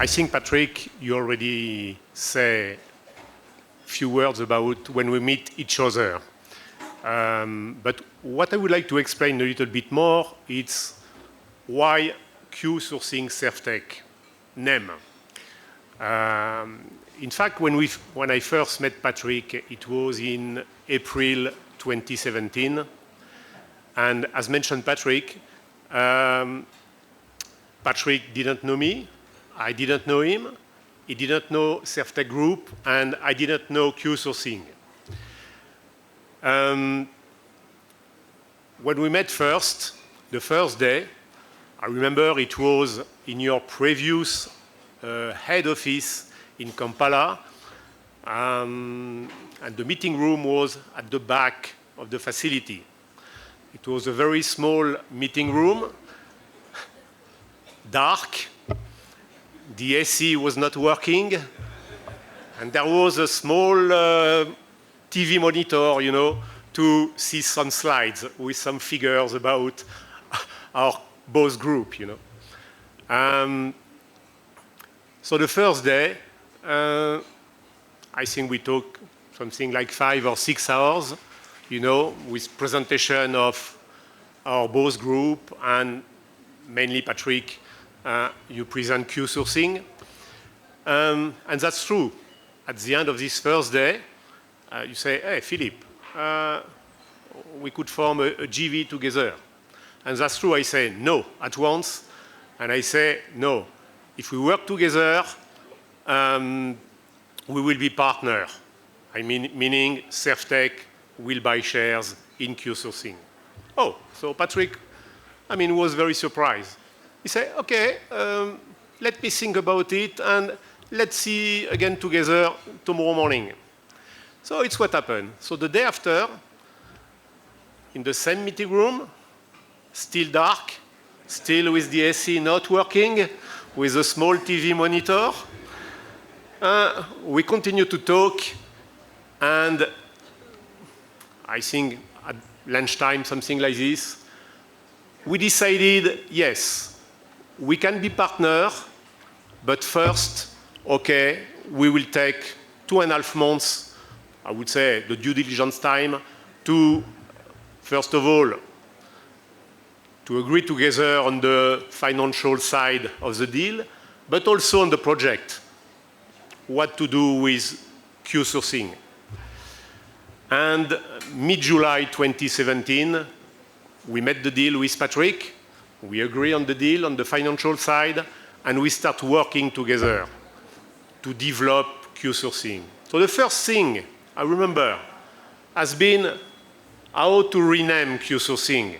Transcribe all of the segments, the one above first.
I think, Patrick, you already say a few words about when we meet each other. But what I would like to explain a little bit more is why Q-Sourcing Servtec name. In fact, when I first met Patrick, it was in April 2017. And as mentioned, Patrick didn't know me. I didn't know him. He didn't know Servtec Group, and I didn't know Q-Sourcing. When we met the first day, I remember it was in your previous head office in Kampala, and the meeting room was at the back of the facility. It was a very small meeting room, dark, the AC was not working, and there was a small TV monitor, you know, to see some slides with some figures about our boss group, you know. So the first day, I think we talked something like 5 or 6 hours, you know, with presentation of our boss group, and mainly Patrick, you present Q-Sourcing. And that's true. At the end of this first day, you say, hey, Philippe, we could form a GV together. And that's true. I say no at once. And I say, no, if we work together, we will be partner. I mean, meaning Servtec will buy shares in Q-Sourcing. Oh, so Patrick, I mean, was very surprised. He said, okay, let me think about it, and let's see again together tomorrow morning. So it's what happened. So the day after, in the same meeting room, still dark, still with the AC not working, with a small TV monitor, we continue to talk, and I think at lunchtime, something like this, we decided, yes, we can be partner, but first, okay, we will take 2.5 months, I would say, the due diligence time to, first of all, to agree together on the financial side of the deal, but also on the project, what to do with Q-Sourcing. And mid-July 2017, we met the deal with Patrick, we agree on the deal on the financial side, and we start working together to develop Q-Sourcing. So the first thing I remember has been how to rename Q-Sourcing.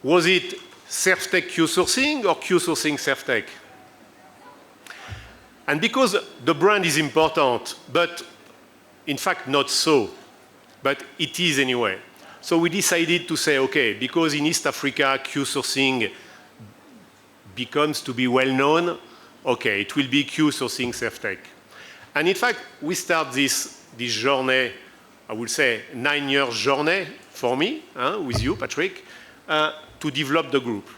Was it Servtec Q-Sourcing or Q-Sourcing Servtec? And because the brand is important, but in fact not so, but it is anyway. So we decided to say, okay, because in East Africa, Q-Sourcing becomes to be well known, okay, it will be Q-Sourcing Servtec. And in fact, we start this journey, I would say 9 years journey for me, with you, Patrick, to develop the group.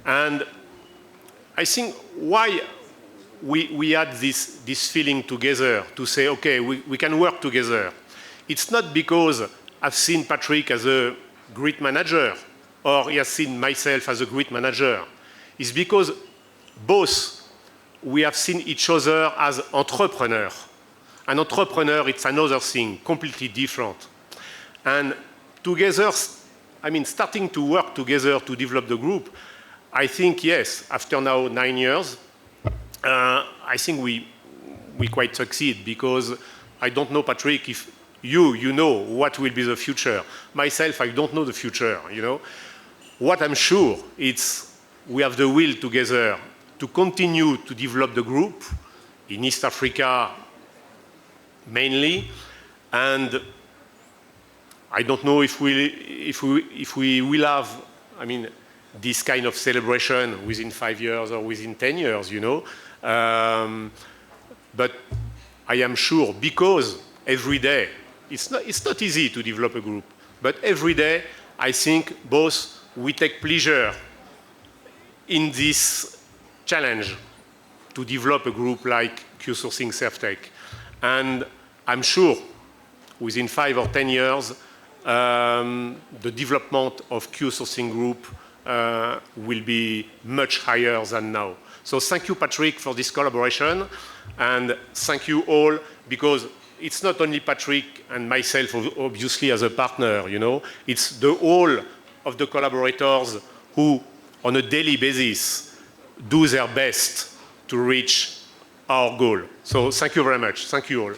And I think why we had this feeling together to say, okay, we can work together. It's not because I've seen Patrick as a great manager or he has seen myself as a great manager. It's because both we have seen each other as entrepreneurs. An entrepreneur, it's another thing, completely different. And together, I mean, starting to work together to develop the group, I think, yes, after now 9 years, I think we quite succeed, because I don't know, Patrick, if you know what will be the future. Myself, I don't know the future, you know. What I'm sure, it's we have the will together to continue to develop the group in East Africa mainly, and I don't know if we will have, I mean, this kind of celebration within 5 years or within 10 years, you know. But I am sure, because every day, it's not easy to develop a group, but every day, I think both we take pleasure in this challenge to develop a group like Q-Sourcing Servtec. And I'm sure within 5 or 10 years, the development of Q-Sourcing Group will be much higher than now. So thank you, Patrick, for this collaboration. And thank you all, because it's not only Patrick and myself, obviously, as a partner, you know. It's the whole of the collaborators who, on a daily basis, do their best to reach our goal. So thank you very much. Thank you all.